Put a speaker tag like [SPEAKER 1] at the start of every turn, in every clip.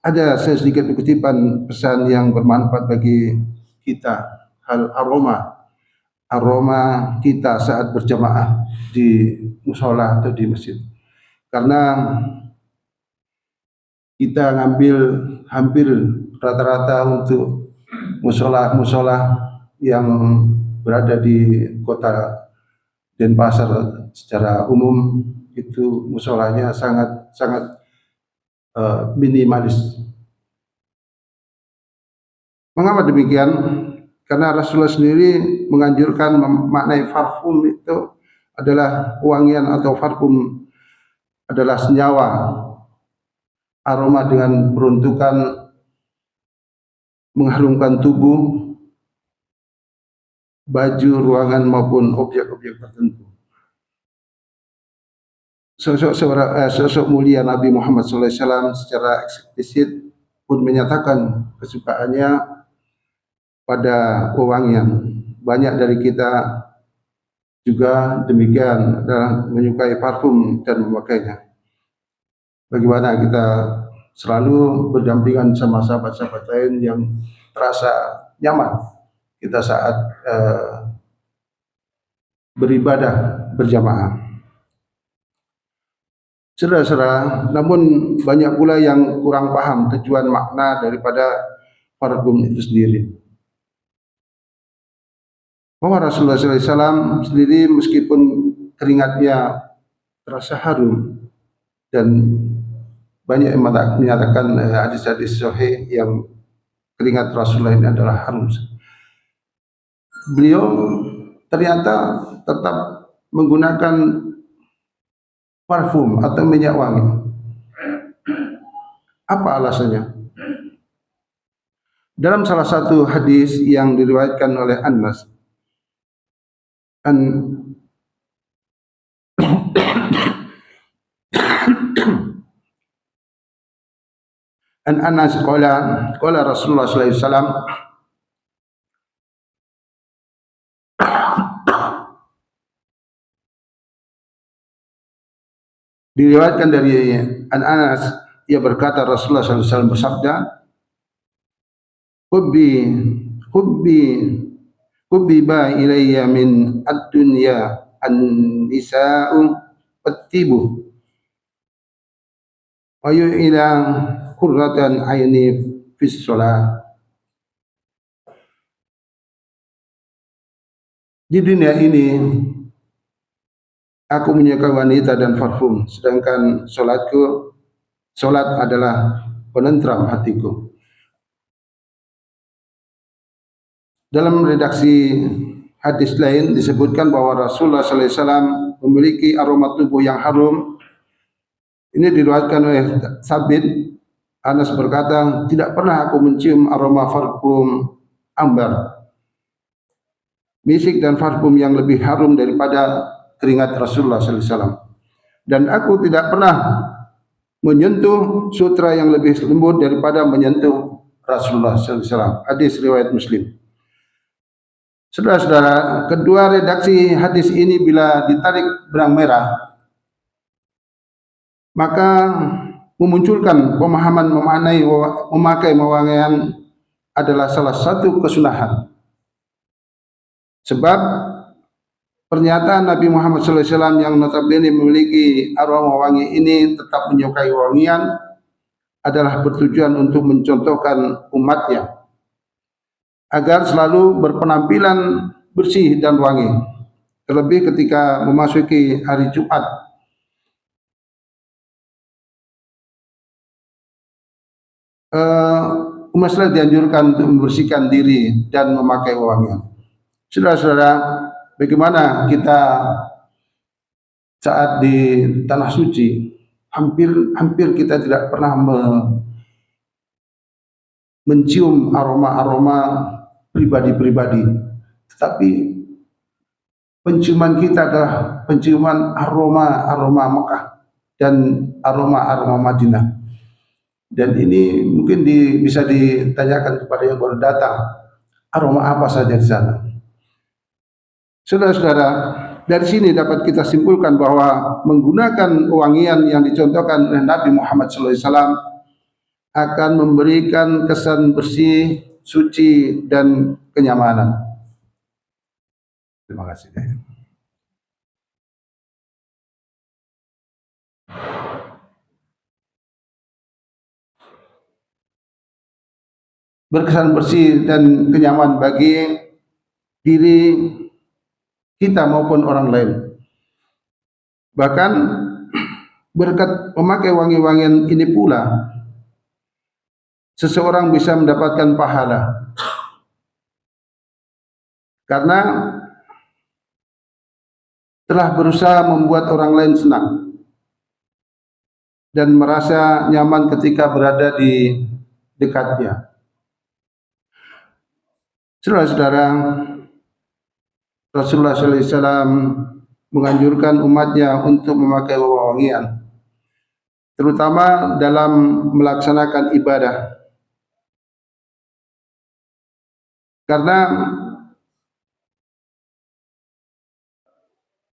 [SPEAKER 1] ada sedikit kutipan pesan yang bermanfaat bagi kita, hal aroma kita saat berjamaah di musola atau di masjid. Karena kita ngambil hampir rata-rata untuk musola yang berada di kota Denpasar secara umum itu musolanya sangat minimalis. Mengapa demikian? Karena Rasulullah sendiri menganjurkan memaknai parfum itu adalah wangian, atau parfum adalah senyawa aroma dengan peruntukan mengharumkan tubuh, baju, ruangan maupun objek-objek tertentu. Sosok mulia Nabi Muhammad SAW secara eksplisit pun menyatakan kesukaannya pada wewangian. Banyak dari kita juga demikian, adalah menyukai parfum dan memakainya. Bagaimana kita selalu berdampingan sama sahabat-sahabat lain yang terasa nyaman kita saat beribadah berjamaah. Saudara-saudara, namun banyak pula yang kurang paham tujuan makna daripada parfum itu sendiri. Bahwa Rasulullah SAW sendiri meskipun keringatnya terasa harum, dan banyak yang menyatakan hadis-hadis sahih yang keringat Rasulullah ini adalah harum, beliau ternyata tetap menggunakan parfum atau minyak wangi. Apa alasannya? Dalam salah satu hadis yang diriwayatkan oleh Anas Anas qala Rasulullah sallallahu alaihi wasallam, diriwayatkan dari Anas, ia berkata Rasulullah sallallahu alaihi wasallam bersabda, hubbi ba ilayya min ad-dunya an-nisa'u wat-tibu wa ila qurratan aini fis shalah. Di dunia ini aku menyukai wanita dan parfum, sedangkan solat adalah penentram hatiku. Dalam redaksi hadis lain disebutkan bahwa Rasulullah SAW memiliki aroma tubuh yang harum. Ini diriwayatkan oleh Sabit. Anas berkata, tidak pernah aku mencium aroma parfum ambar, misik dan parfum yang lebih harum daripada keringat Rasulullah SAW. Dan aku tidak pernah menyentuh sutra yang lebih lembut daripada menyentuh Rasulullah SAW. Hadis riwayat Muslim. Saudara-saudara, kedua redaksi hadis ini bila ditarik benang merah, maka memunculkan pemahaman memakai wewangian adalah salah satu kesunahan. Sebab pernyataan Nabi Muhammad SAW yang notabene memiliki aroma wangi ini tetap menyukai wangian adalah bertujuan untuk mencontohkan umatnya agar selalu berpenampilan bersih dan wangi, terlebih ketika memasuki hari Jumat. Umat Islam dianjurkan untuk membersihkan diri dan memakai wewangian. Saudara-saudara, bagaimana kita saat di tanah suci, hampir kita tidak pernah mencium aroma-aroma pribadi-pribadi, tetapi penciuman kita adalah penciuman aroma Mekah dan aroma Madinah. Dan ini mungkin bisa ditanyakan kepada yang baru datang, aroma apa saja di sana. Saudara-saudara, dari sini dapat kita simpulkan bahwa menggunakan wangian yang dicontohkan oleh Nabi Muhammad SAW akan memberikan kesan bersih, suci, dan kenyamanan. Terima kasih. Berkesan bersih dan kenyamanan bagi diri kita maupun orang lain. Bahkan berkat memakai wangi-wangian ini pula seseorang bisa mendapatkan pahala, karena telah berusaha membuat orang lain senang dan merasa nyaman ketika berada di dekatnya. Saudara-saudara, Rasulullah SAW menganjurkan umatnya untuk memakai wangian, terutama dalam melaksanakan ibadah, karena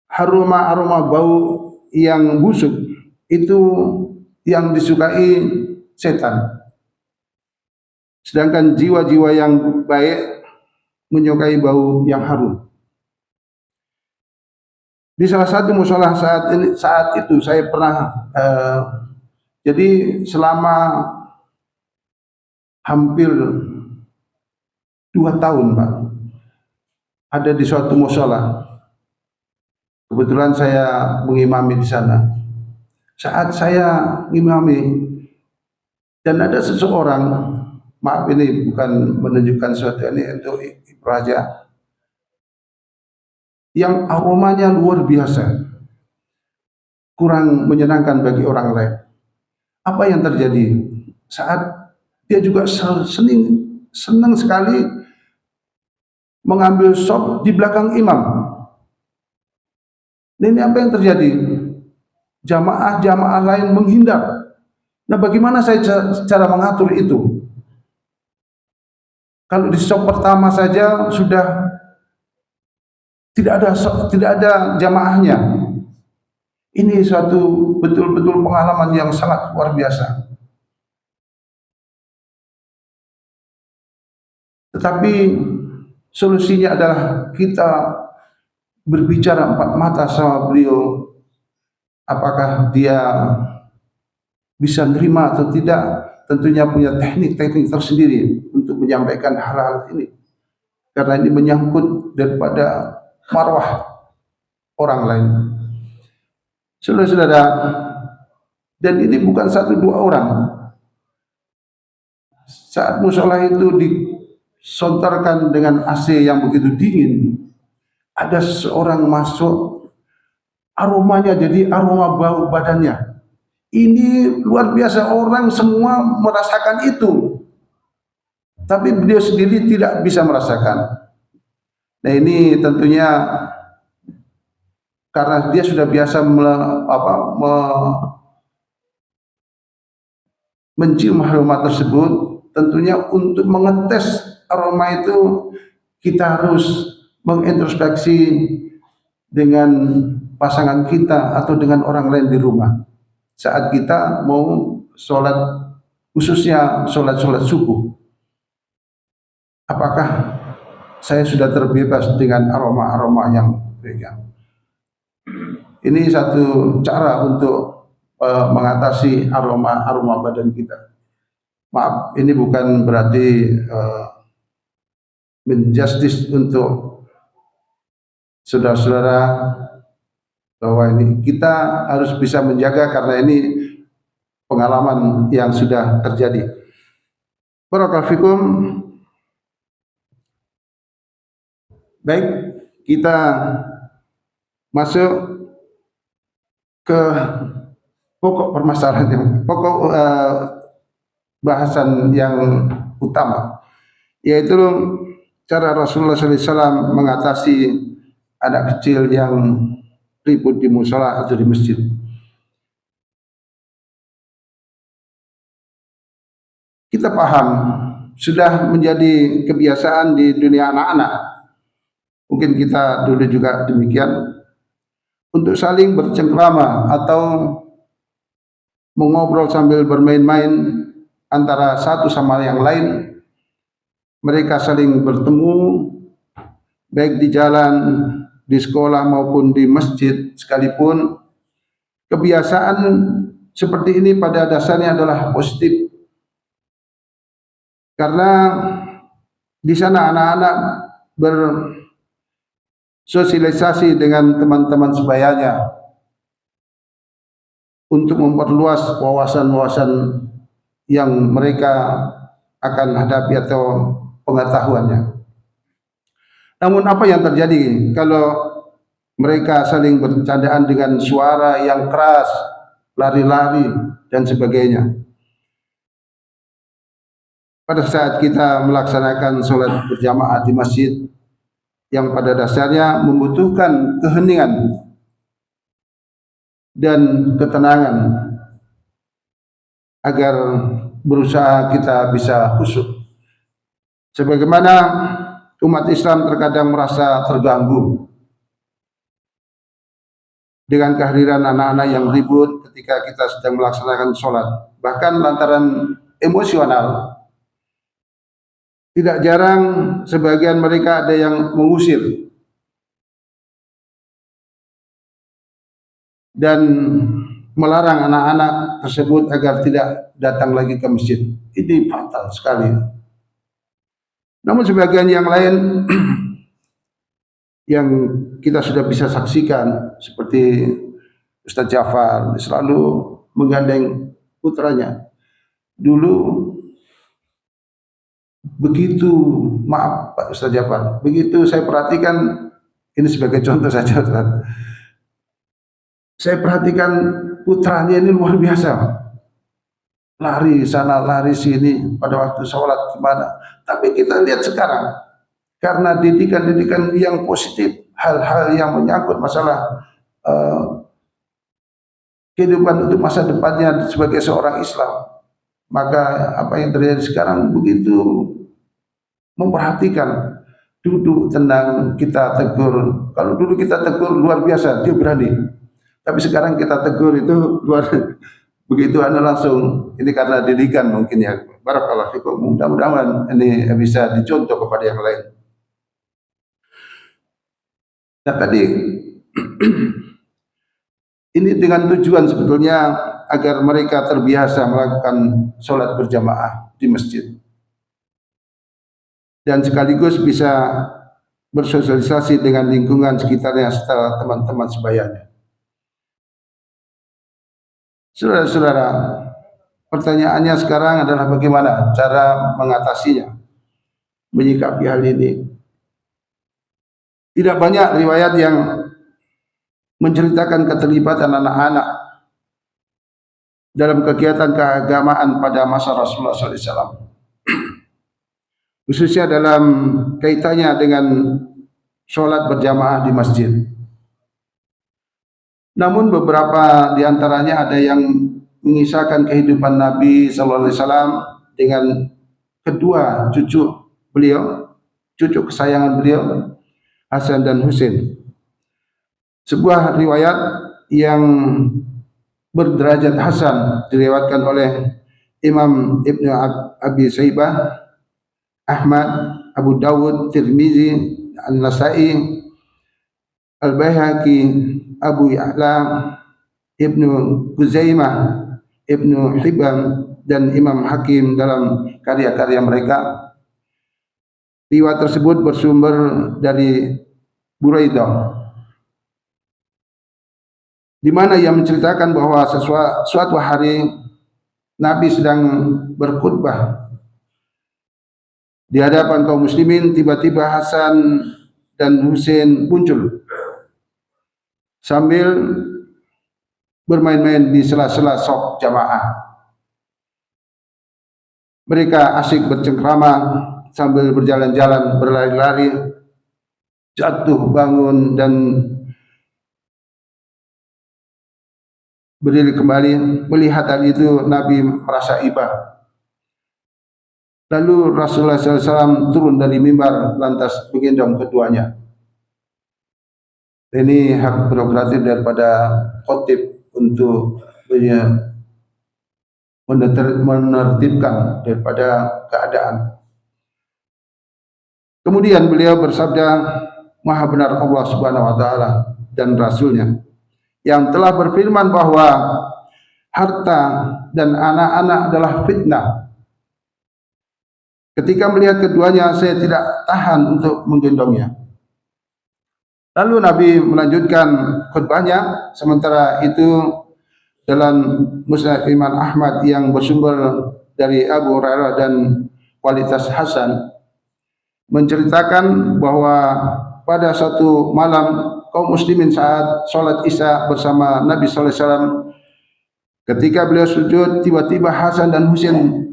[SPEAKER 1] aroma bau yang busuk itu yang disukai setan, sedangkan jiwa-jiwa yang baik menyukai bau yang harum. Di salah satu musola saat itu saya pernah jadi selama hampir 2 tahun, Pak, ada di suatu musola. Kebetulan saya mengimami di sana. Saat saya mengimami dan ada seseorang, maaf ini bukan menunjukkan sesuatu, ini untuk ibrah, yang aromanya luar biasa, kurang menyenangkan bagi orang lain. Apa yang terjadi? Saat dia juga senang sekali mengambil sop di belakang imam. Nah, ini apa yang terjadi? Jamaah lain menghindar. Nah, bagaimana saya cara mengatur itu? Kalau di sop pertama saja sudah tidak ada jamaahnya. Ini suatu betul-betul pengalaman yang sangat luar biasa. Tetapi solusinya adalah kita berbicara empat mata sama beliau, apakah dia bisa nerima atau tidak. Tentunya punya teknik-teknik tersendiri untuk menyampaikan hal-hal ini, karena ini menyangkut daripada marwah orang lain. Saudara-saudara, dan ini bukan 1-2 orang. Saat musola itu disontarkan dengan AC yang begitu dingin, ada seorang masuk, aromanya jadi aroma bau badannya. Ini luar biasa, orang semua merasakan itu, tapi beliau sendiri tidak bisa merasakan. Nah, ini tentunya karena dia sudah biasa mencium aroma tersebut. Tentunya untuk mengetes aroma itu kita harus mengintrospeksi dengan pasangan kita atau dengan orang lain di rumah saat kita mau sholat, khususnya sholat subuh. Apakah saya sudah terbebas dengan aroma-aroma yang beda? Ini satu cara untuk mengatasi aroma badan kita. Maaf, ini bukan berarti menjustis untuk saudara-saudara, bahwa ini kita harus bisa menjaga karena ini pengalaman yang sudah terjadi. Barakallahu fikum. Baik, kita masuk ke pokok permasalahan yang pokok bahasan yang utama, yaitu cara Rasulullah SAW mengatasi anak kecil yang ribut di musola atau di masjid. Kita paham sudah menjadi kebiasaan di dunia anak-anak, mungkin kita dulu juga demikian, untuk saling bercengkrama atau mengobrol sambil bermain-main antara satu sama yang lain. Mereka saling bertemu baik di jalan, di sekolah maupun di masjid sekalipun. Kebiasaan seperti ini pada dasarnya adalah positif, karena di sana anak-anak bersosialisasi dengan teman-teman sebayanya untuk memperluas wawasan-wawasan yang mereka akan hadapi atau pengetahuannya. Namun apa yang terjadi kalau mereka saling bercandaan dengan suara yang keras, lari-lari dan sebagainya? Pada saat kita melaksanakan sholat berjamaah di masjid yang pada dasarnya membutuhkan keheningan dan ketenangan agar berusaha kita bisa khusyuk. Sebagaimana umat Islam terkadang merasa terganggu dengan kehadiran anak-anak yang ribut ketika kita sedang melaksanakan sholat. Bahkan lantaran emosional, tidak jarang sebagian mereka ada yang mengusir dan melarang anak-anak tersebut agar tidak datang lagi ke masjid. Ini fatal sekali. Namun sebagian yang lain yang kita sudah bisa saksikan, seperti Ustaz Jafar selalu menggandeng putranya. Dulu begitu, maaf Pak Ustaz Jafar, begitu saya perhatikan, ini sebagai contoh saja Ustaz, saya perhatikan putranya ini luar biasa, lari sana lari sini pada waktu sholat gimana. Tapi kita lihat sekarang, karena didikan-didikan yang positif, hal-hal yang menyangkut masalah kehidupan untuk masa depannya sebagai seorang Islam, maka apa yang terjadi sekarang begitu memperhatikan, duduk tenang, kita tegur. Kalau dulu kita tegur luar biasa, dia berani. Tapi sekarang kita tegur itu luar begitu Anda langsung, ini karena didikan mungkin ya. Barakallahu fikum. Mudah-mudahan ini bisa dicontoh kepada yang lain. Nah tadi ini dengan tujuan sebetulnya agar mereka terbiasa melakukan sholat berjamaah di masjid dan sekaligus bisa bersosialisasi dengan lingkungan sekitarnya serta teman-teman sebayanya. Saudara-saudara, pertanyaannya sekarang adalah bagaimana cara mengatasinya, menyikapi hal ini. Tidak banyak riwayat yang menceritakan keterlibatan anak-anak dalam kegiatan keagamaan pada masa Rasulullah SAW, khususnya dalam kaitannya dengan sholat berjamaah di masjid. Namun beberapa di antaranya ada yang mengisahkan kehidupan Nabi SAW dengan kedua cucu beliau, cucu kesayangan beliau, Hasan dan Husain. Sebuah riwayat yang berderajat hasan diriwayatkan oleh Imam Ibnu Abi Saibah, Ahmad, Abu Dawud, Tirmizi, An-Nasai, Al-Baihaqi, Abu Ya'la, Ibnu Huzaimah, Ibnu Hibban, dan Imam Hakim dalam karya-karya mereka. Riwayat tersebut bersumber dari Buraidah, di mana ia menceritakan bahwa suatu hari Nabi sedang berkhutbah di hadapan kaum muslimin. Tiba-tiba Hasan dan Husain muncul sambil bermain-main di sela-sela shaf jamaah. Mereka asyik bercengkrama sambil berjalan-jalan, berlari-lari, jatuh bangun dan berdiri kembali. Melihat hal itu Nabi merasa iba. Lalu Rasulullah SAW turun dari mimbar lantas menggendong keduanya. Ini hak prerogatif daripada khotib untuk menertibkan daripada keadaan. Kemudian beliau bersabda, Maha benar Allah Subhanahu wa taala dan Rasulnya yang telah berfirman bahwa harta dan anak-anak adalah fitnah. Ketika melihat keduanya, saya tidak tahan untuk menggendongnya. Lalu Nabi melanjutkan khutbahnya, sementara itu dalam Musnad Imam Ahmad yang bersumber dari Abu Hurairah dan kualitas hasan, menceritakan bahwa pada suatu malam kaum muslimin saat sholat isya bersama Nabi sallallahu alaihi wasallam, ketika beliau sujud, tiba-tiba Hasan dan Husain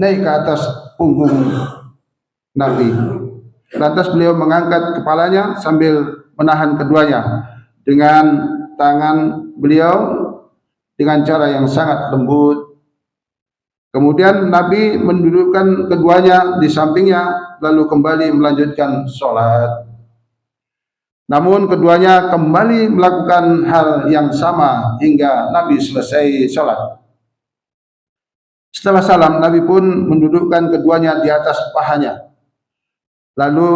[SPEAKER 1] naik ke atas punggung Nabi. Lantas beliau mengangkat kepalanya sambil menahan keduanya dengan tangan beliau dengan cara yang sangat lembut. Kemudian Nabi mendudukkan keduanya di sampingnya lalu kembali melanjutkan sholat. Namun keduanya kembali melakukan hal yang sama hingga Nabi selesai sholat. Setelah salam, Nabi pun mendudukkan keduanya di atas pahanya. Lalu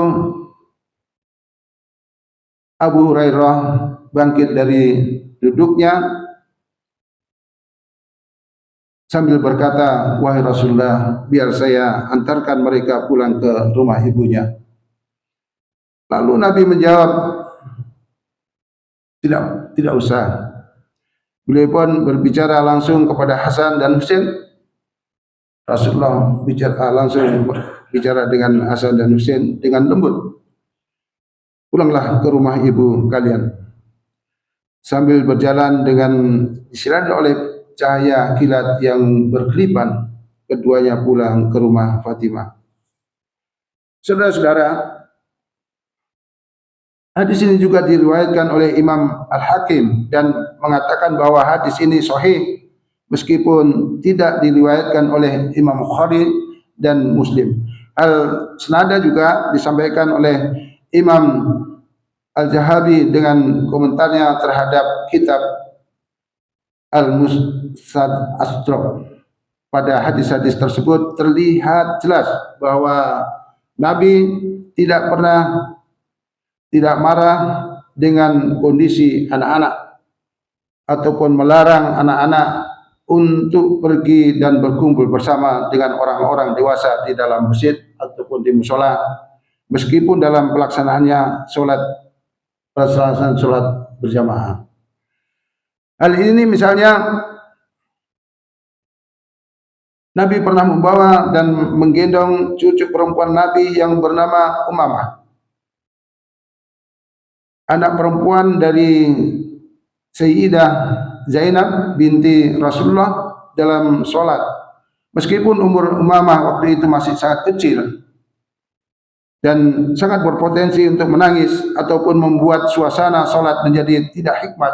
[SPEAKER 1] Abu Hurairah bangkit dari duduknya sambil berkata, wahai Rasulullah, biar saya antarkan mereka pulang ke rumah ibunya. Lalu Nabi menjawab, tidak usah. Beliau pun berbicara langsung kepada Hasan dan Husain. Rasulullah langsung bicara dengan Hasan dan Husain dengan lembut. Pulanglah ke rumah ibu kalian. Sambil berjalan dengan disirami oleh cahaya kilat yang berkelipan, keduanya pulang ke rumah Fatimah. Saudara-saudara, hadis ini juga diriwayatkan oleh Imam Al-Hakim dan mengatakan bahwa hadis ini sahih meskipun tidak diriwayatkan oleh Imam Bukhari dan Muslim. Al-Senada juga disampaikan oleh Imam Al-Zahabi dengan komentarnya terhadap kitab Al-Musnad As-Sudrak. Pada hadis-hadis tersebut terlihat jelas bahwa Nabi tidak marah dengan kondisi anak-anak ataupun melarang anak-anak untuk pergi dan berkumpul bersama dengan orang-orang dewasa di dalam masjid ataupun di mushola, meskipun dalam pelaksanaannya sholat berjamaah. Hal ini misalnya Nabi pernah membawa dan menggendong cucu perempuan Nabi yang bernama Umamah, anak perempuan dari Sayyidah Zainab binti Rasulullah dalam sholat. Meskipun umur Umamah waktu itu masih sangat kecil dan sangat berpotensi untuk menangis ataupun membuat suasana sholat menjadi tidak hikmat,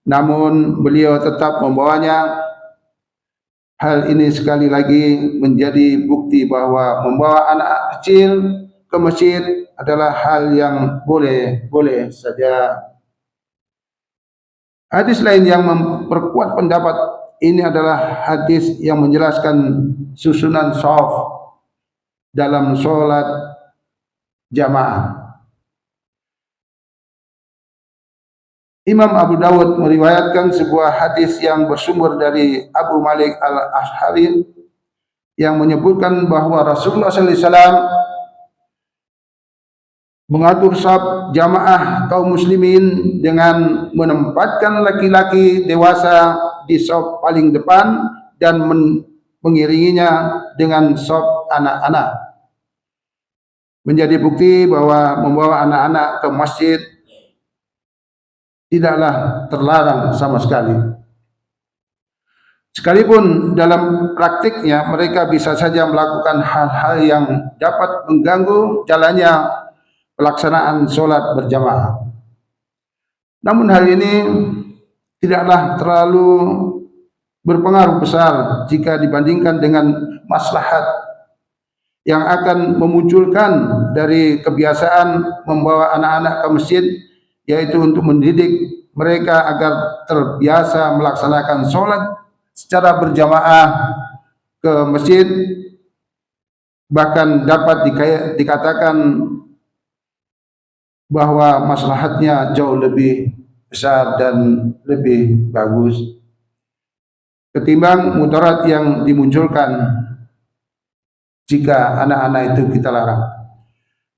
[SPEAKER 1] namun beliau tetap membawanya. Hal ini sekali lagi menjadi bukti bahwa membawa anak kecil ke masjid adalah hal yang boleh saja. Hadis lain yang memperkuat pendapat ini adalah hadis yang menjelaskan susunan shaf dalam sholat jamaah. Imam Abu Dawud meriwayatkan sebuah hadis yang bersumber dari Abu Malik Al-Ash'ari yang menyebutkan bahwa Rasulullah sallallahu alaihi wasallam mengatur shaf jamaah kaum muslimin dengan menempatkan laki-laki dewasa di shaf paling depan dan mengiringinya dengan shaf anak-anak. Menjadi bukti bahwa membawa anak-anak ke masjid tidaklah terlarang sama sekali. Sekalipun dalam praktiknya mereka bisa saja melakukan hal-hal yang dapat mengganggu jalannya pelaksanaan sholat berjamaah. Namun hal ini tidaklah terlalu berpengaruh besar jika dibandingkan dengan maslahat yang akan memunculkan dari kebiasaan membawa anak-anak ke masjid, yaitu untuk mendidik mereka agar terbiasa melaksanakan sholat secara berjamaah ke masjid, bahkan dapat dikatakan bahwa maslahatnya jauh lebih besar dan lebih bagus ketimbang mudarat yang dimunculkan jika anak-anak itu kita larang.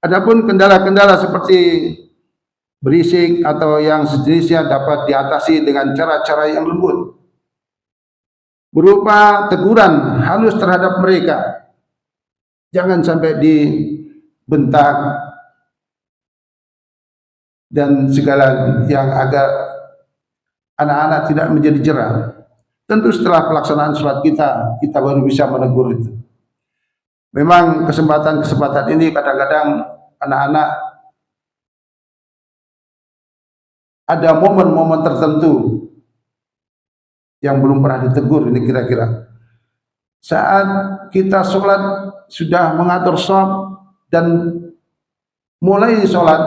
[SPEAKER 1] Adapun kendala-kendala seperti berisik atau yang sejenisnya dapat diatasi dengan cara-cara yang lembut, berupa teguran halus terhadap mereka. Jangan sampai dibentak dan segala yang agar anak-anak tidak menjadi jerah. Tentu setelah pelaksanaan sholat kita baru bisa menegur itu. Memang kesempatan ini kadang-kadang anak-anak ada momen-momen tertentu yang belum pernah ditegur. Ini kira-kira saat kita sholat sudah mengatur shaf dan mulai sholat,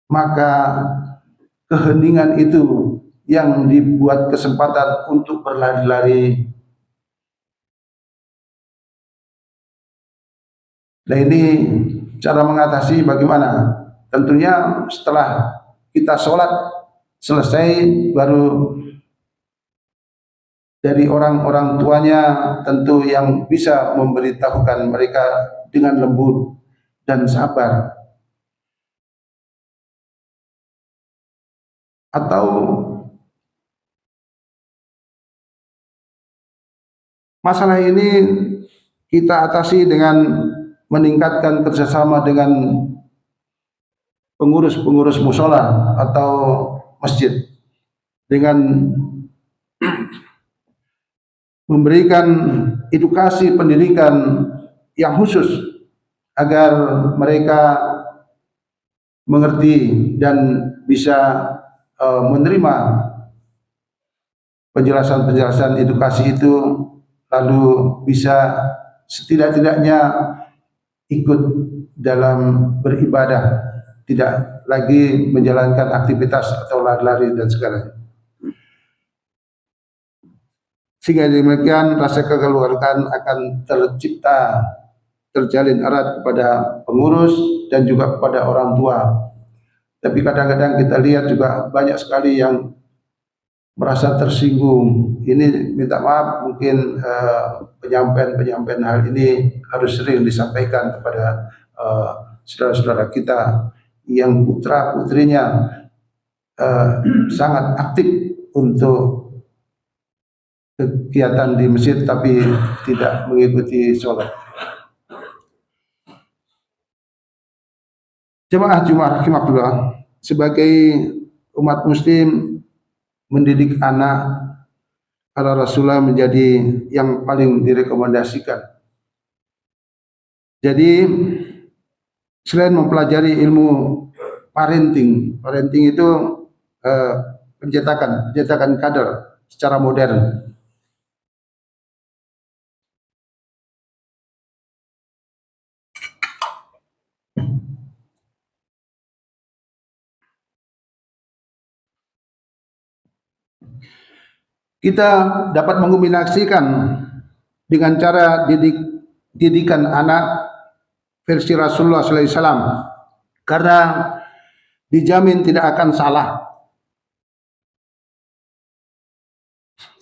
[SPEAKER 1] maka keheningan itu yang dibuat kesempatan untuk berlari-lari. Nah, ini cara mengatasi bagaimana? Tentunya setelah kita sholat selesai, baru dari orang-orang tuanya tentu yang bisa memberitahukan mereka dengan lembut dan sabar. Atau masalah ini kita atasi dengan meningkatkan kerjasama dengan pengurus-pengurus musola atau masjid, dengan memberikan edukasi pendidikan yang khusus agar mereka mengerti dan bisa menerima penjelasan-penjelasan edukasi itu, lalu bisa setidak-tidaknya ikut dalam beribadah, tidak lagi menjalankan aktivitas atau lari-lari dan segalanya. Sehingga demikian rasa kekeluargaan akan terjalin erat kepada pengurus dan juga kepada orang tua. Tapi kadang-kadang kita lihat juga banyak sekali yang merasa tersinggung. Ini minta maaf, mungkin penyampaian hal ini harus sering disampaikan kepada saudara-saudara kita yang putra-putrinya sangat aktif untuk kegiatan di masjid tapi tidak mengikuti sholat. Jemaah Jumat rahimakumullah, sebagai umat muslim, mendidik anak ala Rasulullah menjadi yang paling direkomendasikan. Jadi selain mempelajari ilmu parenting itu pencetakan kader secara modern. Kita dapat mengombinasikan dengan cara didikan anak versi Rasulullah SAW, karena dijamin tidak akan salah.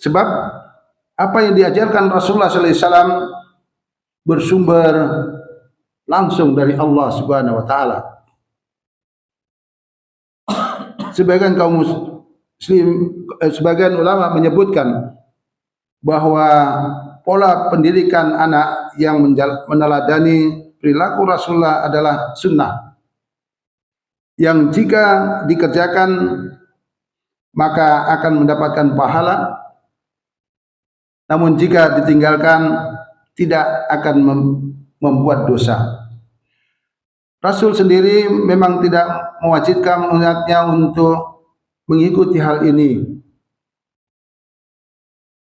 [SPEAKER 1] Sebab apa yang diajarkan Rasulullah SAW bersumber langsung dari Allah Subhanahu wa Ta'ala. Sebagian ulama menyebutkan bahwa pola pendidikan anak yang meneladani perilaku Rasulullah adalah sunnah yang jika dikerjakan maka akan mendapatkan pahala, namun jika ditinggalkan tidak akan membuat dosa. Rasul sendiri memang tidak mewajibkan umatnya untuk mengikuti hal ini.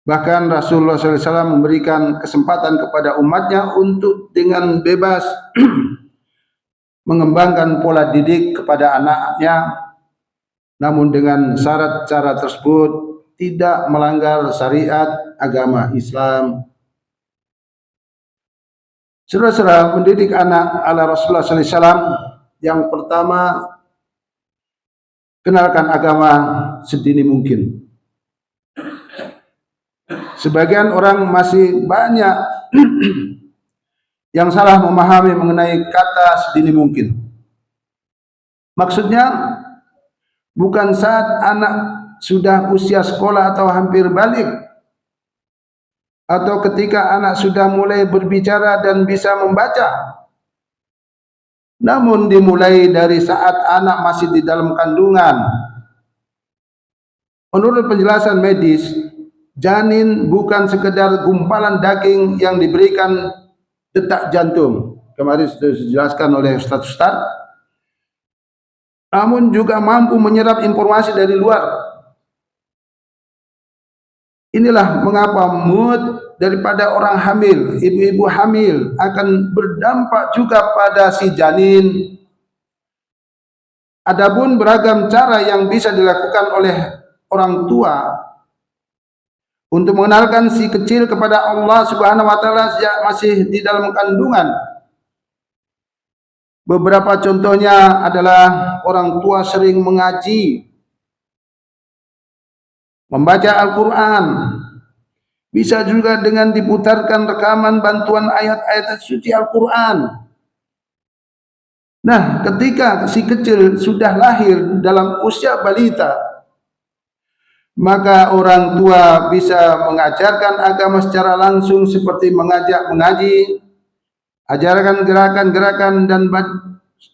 [SPEAKER 1] Bahkan Rasulullah SAW memberikan kesempatan kepada umatnya untuk dengan bebas mengembangkan pola didik kepada anaknya, namun dengan syarat cara tersebut tidak melanggar syariat agama Islam. Saudara-saudara, mendidik anak ala Rasulullah SAW, yang pertama, kenalkan agama sedini mungkin. Sebagian orang masih banyak yang salah memahami mengenai kata sedini mungkin. Maksudnya, bukan saat anak sudah usia sekolah atau hampir balik, atau ketika anak sudah mulai berbicara dan bisa membaca, namun dimulai dari saat anak masih di dalam kandungan. Menurut penjelasan medis, janin bukan sekedar gumpalan daging yang diberikan detak jantung. Kemarin sudah dijelaskan oleh Ustaz-Ustaz. Namun juga mampu menyerap informasi dari luar. Inilah mengapa mood daripada orang hamil, ibu-ibu hamil, akan berdampak juga pada si janin. Adapun beragam cara yang bisa dilakukan oleh orang tua untuk mengenalkan si kecil kepada Allah Subhanahu wa taala sejak masih di dalam kandungan. Beberapa contohnya adalah orang tua sering mengaji, membaca Al-Quran, bisa juga dengan diputarkan rekaman bantuan ayat-ayat suci Al-Quran. Nah, ketika si kecil sudah lahir dalam usia balita, maka orang tua bisa mengajarkan agama secara langsung seperti mengajak mengaji, ajarkan gerakan-gerakan dan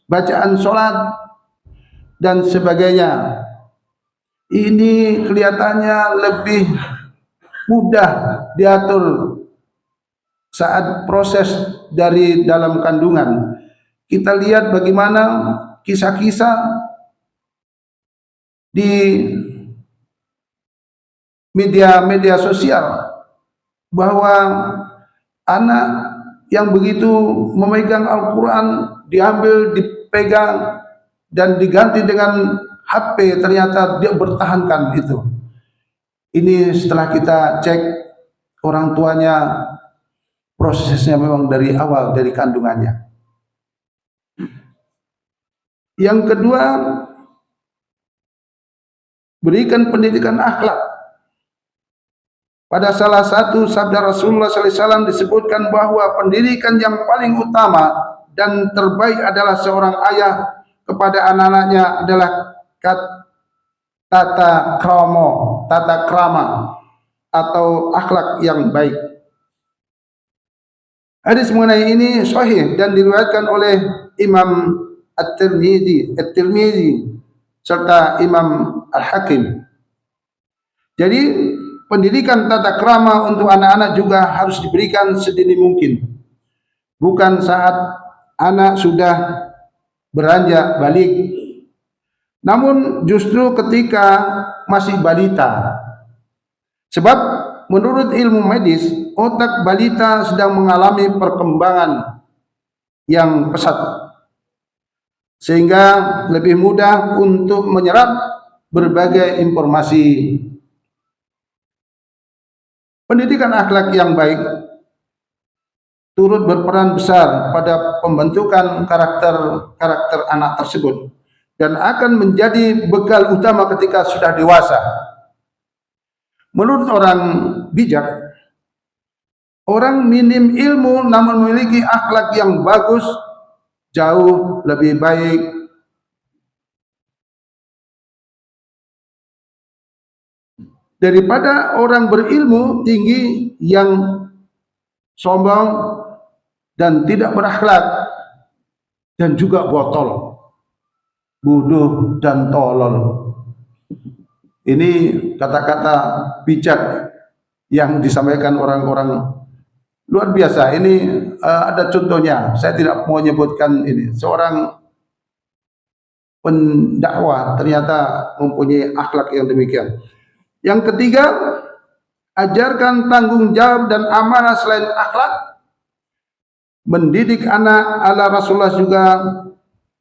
[SPEAKER 1] bacaan sholat dan sebagainya. Ini kelihatannya lebih mudah diatur saat proses dari dalam kandungan. Kita lihat bagaimana kisah-kisah di media sosial bahwa anak yang begitu memegang Al-Quran diambil, dipegang dan diganti dengan HP, ternyata dia bertahankan itu. Ini setelah kita cek orang tuanya, prosesnya memang dari awal, dari kandungannya. Yang kedua, berikan pendidikan akhlak. Pada salah satu sabda Rasulullah SAW disebutkan bahwa pendidikan yang paling utama dan terbaik adalah seorang ayah kepada anak-anaknya adalah tata krama atau akhlak yang baik. Hadis mengenai ini sahih dan diriwayatkan oleh Imam At-Tirmidzi serta Imam Al-Hakim. Jadi pendidikan tata krama untuk anak-anak juga harus diberikan sedini mungkin, bukan saat anak sudah beranjak balik, namun justru ketika masih balita. Sebab menurut ilmu medis, otak balita sedang mengalami perkembangan yang pesat, sehingga lebih mudah untuk menyerap berbagai informasi. Pendidikan akhlak yang baik turut berperan besar pada pembentukan karakter anak tersebut dan akan menjadi bekal utama ketika sudah dewasa. Menurut orang bijak, orang minim ilmu namun memiliki akhlak yang bagus jauh lebih baik daripada orang berilmu tinggi yang sombong dan tidak berakhlak dan juga botol, bodoh dan tolol. Ini kata-kata bijak yang disampaikan orang-orang luar biasa. Ini ada contohnya. Saya tidak mau menyebutkan ini. Seorang pendakwah ternyata mempunyai akhlak yang demikian. Yang ketiga, ajarkan tanggung jawab dan amanah selain akhlak. Mendidik anak ala Rasulullah juga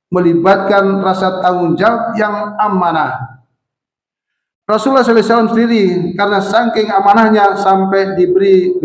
[SPEAKER 1] melibatkan rasa tanggung jawab yang amanah. Rasulullah SAW sendiri karena saking amanahnya sampai diberi